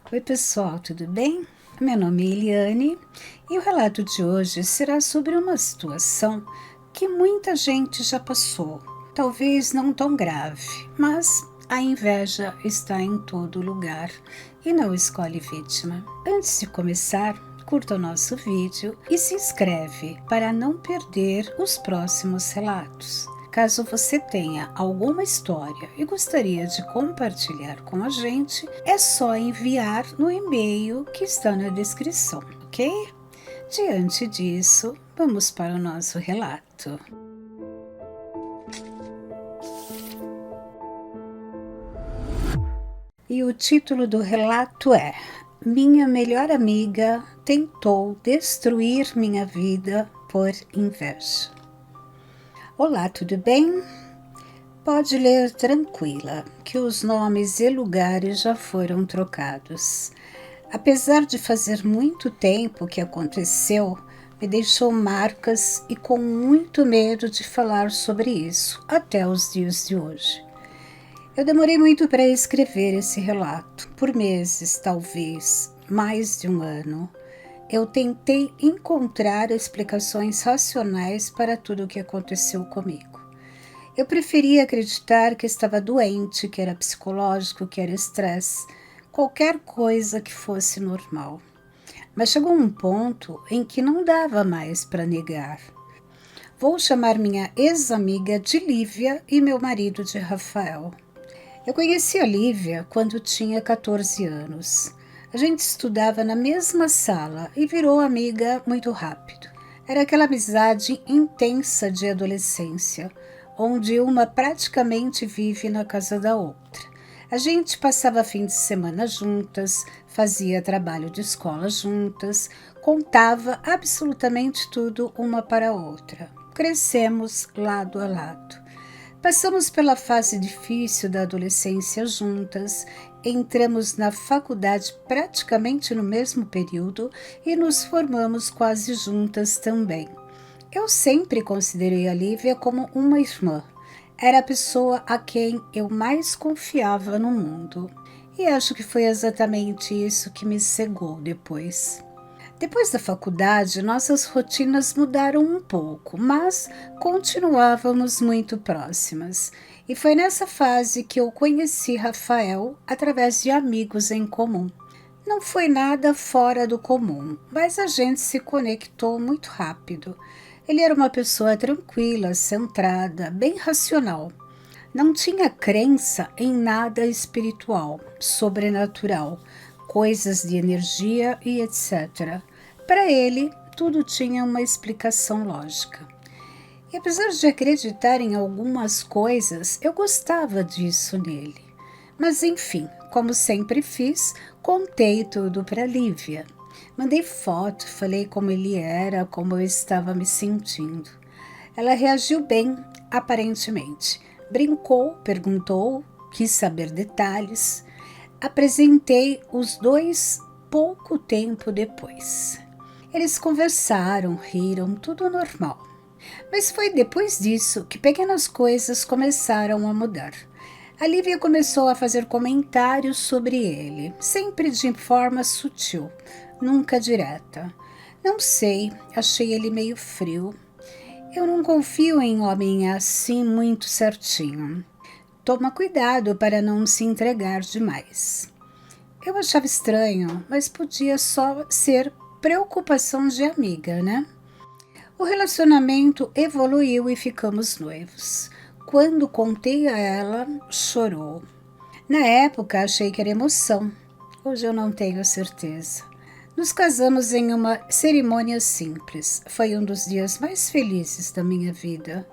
Oi pessoal, tudo bem? Meu nome é Eliane e o relato de hoje será sobre uma situação que muita gente já passou. Talvez não tão grave, mas a inveja está em todo lugar e não escolhe vítima. Antes de começar, curta o nosso vídeo e se inscreve para não perder os próximos relatos. Caso você tenha alguma história e gostaria de compartilhar com a gente, é só enviar no e-mail que está na descrição, ok? Diante disso, vamos para o nosso relato. E o título do relato é: Minha melhor amiga tentou destruir minha vida por inveja. Olá, tudo bem? Pode ler tranquila, que os nomes e lugares já foram trocados. Apesar de fazer muito tempo que aconteceu, me deixou marcas e com muito medo de falar sobre isso até os dias de hoje. Eu demorei muito para escrever esse relato, por meses, talvez, mais de um ano. Eu tentei encontrar explicações racionais para tudo o que aconteceu comigo. Eu preferia acreditar que estava doente, que era psicológico, que era estresse, qualquer coisa que fosse normal. Mas chegou um ponto em que não dava mais para negar. Vou chamar minha ex-amiga de Lívia e meu marido de Rafael. Eu conheci a Lívia quando tinha 14 anos. A gente estudava na mesma sala e virou amiga muito rápido. Era aquela amizade intensa de adolescência, onde uma praticamente vive na casa da outra. A gente passava fim de semana juntas, fazia trabalho de escola juntas, contava absolutamente tudo uma para a outra. Crescemos lado a lado. Passamos pela fase difícil da adolescência juntas, entramos na faculdade praticamente no mesmo período e nos formamos quase juntas também. Eu sempre considerei a Lívia como uma irmã. Era a pessoa a quem eu mais confiava no mundo. E acho que foi exatamente isso que me cegou depois. Depois da faculdade, nossas rotinas mudaram um pouco, mas continuávamos muito próximas. E foi nessa fase que eu conheci Rafael através de amigos em comum. Não foi nada fora do comum, mas a gente se conectou muito rápido. Ele era uma pessoa tranquila, centrada, bem racional. Não tinha crença em nada espiritual, sobrenatural, coisas de energia e etc. Para ele, tudo tinha uma explicação lógica. E apesar de acreditar em algumas coisas, eu gostava disso nele. Mas enfim, como sempre fiz, contei tudo para Lívia. Mandei foto, falei como ele era, como eu estava me sentindo. Ela reagiu bem, aparentemente. Brincou, perguntou, quis saber detalhes. Apresentei os dois pouco tempo depois. Eles conversaram, riram, tudo normal. Mas foi depois disso que pequenas coisas começaram a mudar. A Lívia começou a fazer comentários sobre ele, sempre de forma sutil, nunca direta. Não sei, achei ele meio frio. Eu não confio em homem assim muito certinho. Toma cuidado para não se entregar demais. Eu achava estranho, mas podia só ser preocupação de amiga, né? O relacionamento evoluiu e ficamos noivos. Quando contei a ela, chorou. Na época achei que era emoção. Hoje eu não tenho certeza. Nos casamos em uma cerimônia simples. Foi um dos dias mais felizes da minha vida.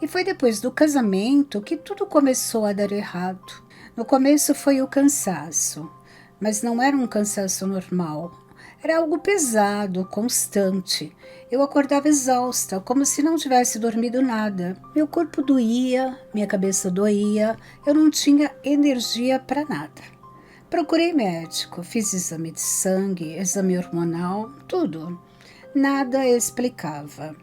E foi depois do casamento que tudo começou a dar errado. No começo foi o cansaço, mas não era um cansaço normal. Era algo pesado, constante. Eu acordava exausta, como se não tivesse dormido nada. Meu corpo doía, minha cabeça doía, eu não tinha energia para nada. Procurei médico, fiz exame de sangue, exame hormonal, tudo. Nada explicava.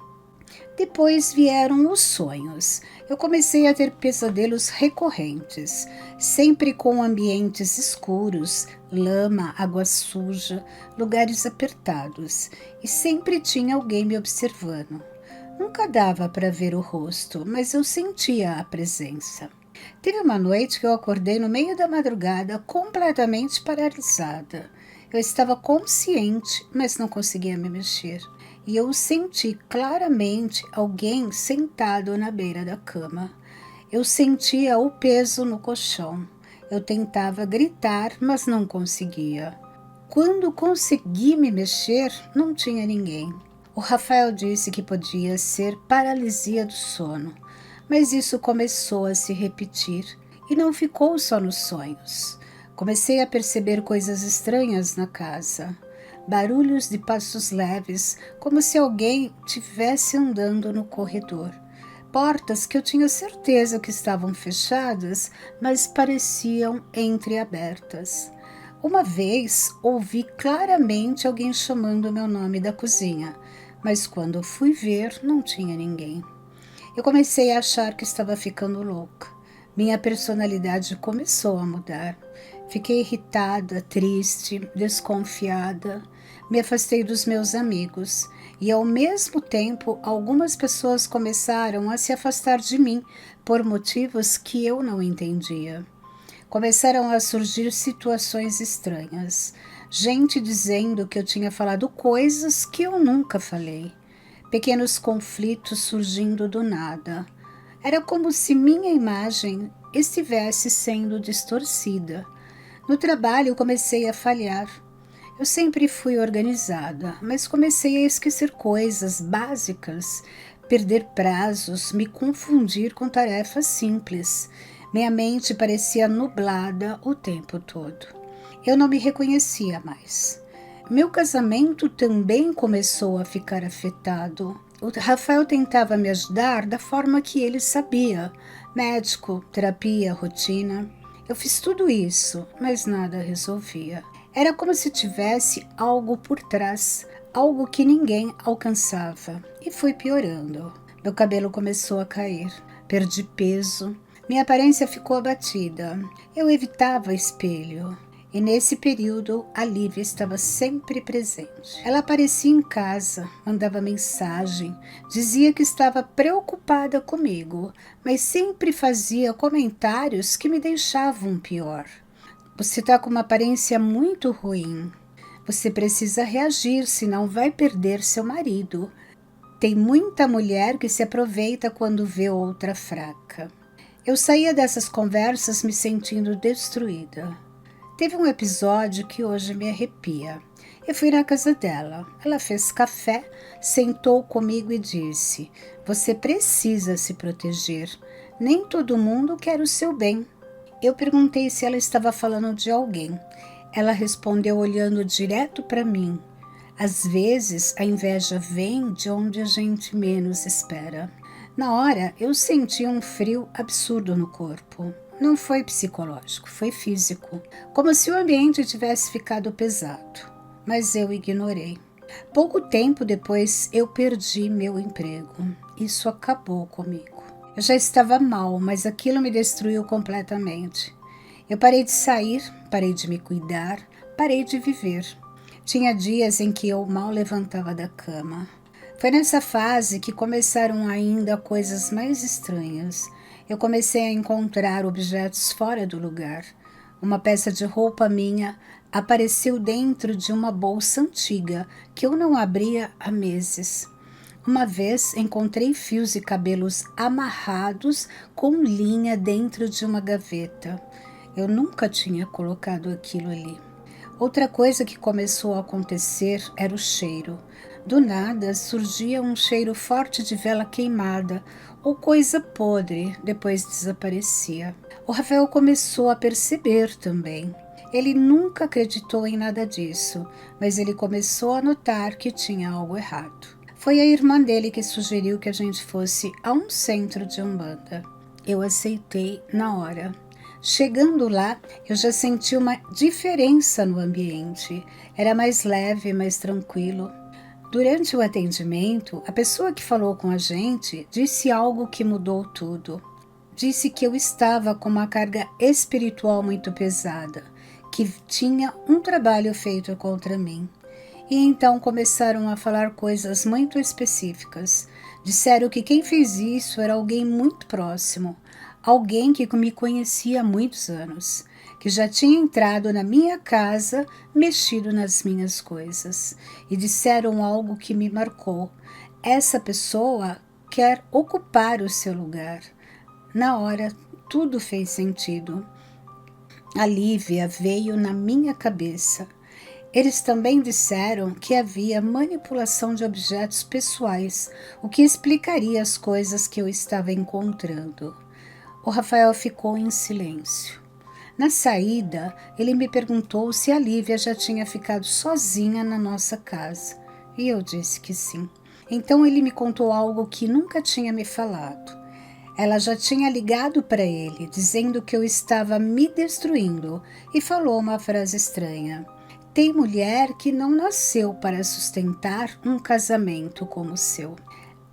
Depois vieram os sonhos. Eu comecei a ter pesadelos recorrentes, sempre com ambientes escuros, lama, água suja, lugares apertados, e sempre tinha alguém me observando. Nunca dava para ver o rosto, mas eu sentia a presença. Teve uma noite que eu acordei no meio da madrugada completamente paralisada. Eu estava consciente, mas não conseguia me mexer. E eu senti claramente alguém sentado na beira da cama. Eu sentia o peso no colchão. Eu tentava gritar, mas não conseguia. Quando consegui me mexer, não tinha ninguém. O Rafael disse que podia ser paralisia do sono, mas isso começou a se repetir e não ficou só nos sonhos. Comecei a perceber coisas estranhas na casa. Barulhos de passos leves, como se alguém estivesse andando no corredor. Portas que eu tinha certeza que estavam fechadas, mas pareciam entreabertas. Uma vez ouvi claramente alguém chamando meu nome da cozinha, mas quando fui ver, não tinha ninguém. Eu comecei a achar que estava ficando louca. Minha personalidade começou a mudar. Fiquei irritada, triste, desconfiada. Me afastei dos meus amigos e, ao mesmo tempo, algumas pessoas começaram a se afastar de mim por motivos que eu não entendia. Começaram a surgir situações estranhas. Gente dizendo que eu tinha falado coisas que eu nunca falei. Pequenos conflitos surgindo do nada. Era como se minha imagem estivesse sendo distorcida. No trabalho comecei a falhar. Eu sempre fui organizada, mas comecei a esquecer coisas básicas, perder prazos, me confundir com tarefas simples. Minha mente parecia nublada o tempo todo. Eu não me reconhecia mais. Meu casamento também começou a ficar afetado. O Rafael tentava me ajudar da forma que ele sabia: médico, terapia, rotina. Eu fiz tudo isso, mas nada resolvia. Era como se tivesse algo por trás, algo que ninguém alcançava. E foi piorando. Meu cabelo começou a cair, perdi peso, minha aparência ficou abatida. Eu evitava espelho. E nesse período, a Lívia estava sempre presente. Ela aparecia em casa, mandava mensagem, dizia que estava preocupada comigo, mas sempre fazia comentários que me deixavam pior. Você está com uma aparência muito ruim. Você precisa reagir, senão vai perder seu marido. Tem muita mulher que se aproveita quando vê outra fraca. Eu saía dessas conversas me sentindo destruída. Teve um episódio que hoje me arrepia. Eu fui na casa dela. Ela fez café, sentou comigo e disse: "Você precisa se proteger. Nem todo mundo quer o seu bem." Eu perguntei se ela estava falando de alguém. Ela respondeu olhando direto para mim: "Às vezes a inveja vem de onde a gente menos espera." Na hora eu senti um frio absurdo no corpo. Não foi psicológico, foi físico, como se o ambiente tivesse ficado pesado, mas eu ignorei. Pouco tempo depois eu perdi meu emprego. Isso acabou comigo. Eu já estava mal, mas aquilo me destruiu completamente. Eu parei de sair, parei de me cuidar, parei de viver. Tinha dias em que eu mal levantava da cama. Foi nessa fase que começaram ainda coisas mais estranhas. Eu comecei a encontrar objetos fora do lugar. Uma peça de roupa minha apareceu dentro de uma bolsa antiga que eu não abria há meses. Uma vez encontrei fios e cabelos amarrados com linha dentro de uma gaveta. Eu nunca tinha colocado aquilo ali. Outra coisa que começou a acontecer era o cheiro. Do nada surgia um cheiro forte de vela queimada ou coisa podre, depois desaparecia. O Rafael começou a perceber também. Ele nunca acreditou em nada disso, mas ele começou a notar que tinha algo errado. Foi a irmã dele que sugeriu que a gente fosse a um centro de Umbanda. Eu aceitei na hora. Chegando lá, eu já senti uma diferença no ambiente. Era mais leve, mais tranquilo. Durante o atendimento, a pessoa que falou com a gente disse algo que mudou tudo. Disse que eu estava com uma carga espiritual muito pesada, que tinha um trabalho feito contra mim. E então começaram a falar coisas muito específicas. Disseram que quem fez isso era alguém muito próximo, alguém que me conhecia há muitos anos, que já tinha entrado na minha casa, mexido nas minhas coisas. E disseram algo que me marcou. Essa pessoa quer ocupar o seu lugar. Na hora, tudo fez sentido. A Lívia veio na minha cabeça. Eles também disseram que havia manipulação de objetos pessoais, o que explicaria as coisas que eu estava encontrando. O Rafael ficou em silêncio. Na saída, ele me perguntou se a Lívia já tinha ficado sozinha na nossa casa, e eu disse que sim. Então ele me contou algo que nunca tinha me falado. Ela já tinha ligado para ele, dizendo que eu estava me destruindo, e falou uma frase estranha. Tem mulher que não nasceu para sustentar um casamento como o seu.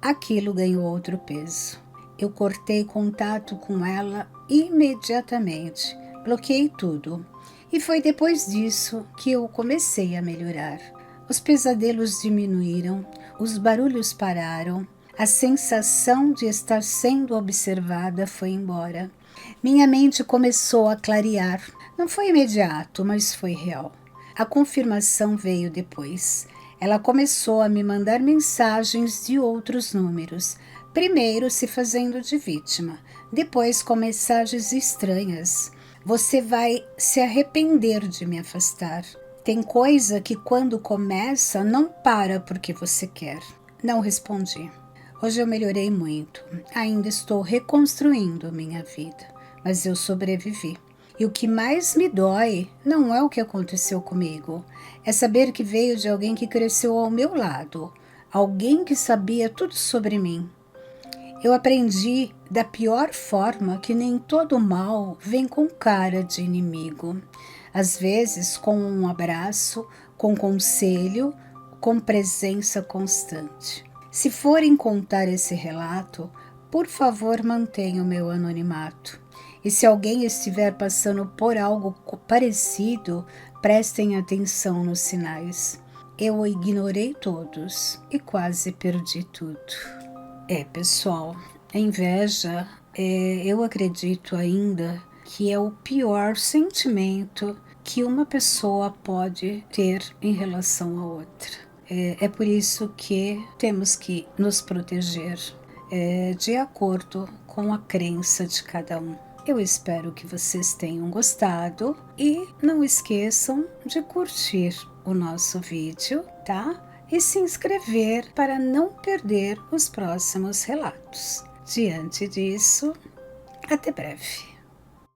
Aquilo ganhou outro peso. Eu cortei contato com ela imediatamente, bloqueei tudo. E foi depois disso que eu comecei a melhorar. Os pesadelos diminuíram, os barulhos pararam, a sensação de estar sendo observada foi embora. Minha mente começou a clarear. Não foi imediato, mas foi real. A confirmação veio depois. Ela começou a me mandar mensagens de outros números, primeiro se fazendo de vítima, depois com mensagens estranhas. Você vai se arrepender de me afastar. Tem coisa que quando começa não para porque você quer. Não respondi. Hoje eu melhorei muito. Ainda estou reconstruindo minha vida, mas eu sobrevivi. E o que mais me dói não é o que aconteceu comigo, é saber que veio de alguém que cresceu ao meu lado, alguém que sabia tudo sobre mim. Eu aprendi da pior forma que nem todo mal vem com cara de inimigo. Às vezes com um abraço, com conselho, com presença constante. Se forem contar esse relato, por favor mantenha o meu anonimato. E se alguém estiver passando por algo parecido, prestem atenção nos sinais. Eu ignorei todos e quase perdi tudo. Pessoal, a inveja, eu acredito ainda que é o pior sentimento que uma pessoa pode ter em relação a outra. É por isso que temos que nos proteger de acordo com a crença de cada um. Eu espero que vocês tenham gostado e não esqueçam de curtir o nosso vídeo, tá? E se inscrever para não perder os próximos relatos. Diante disso, até breve.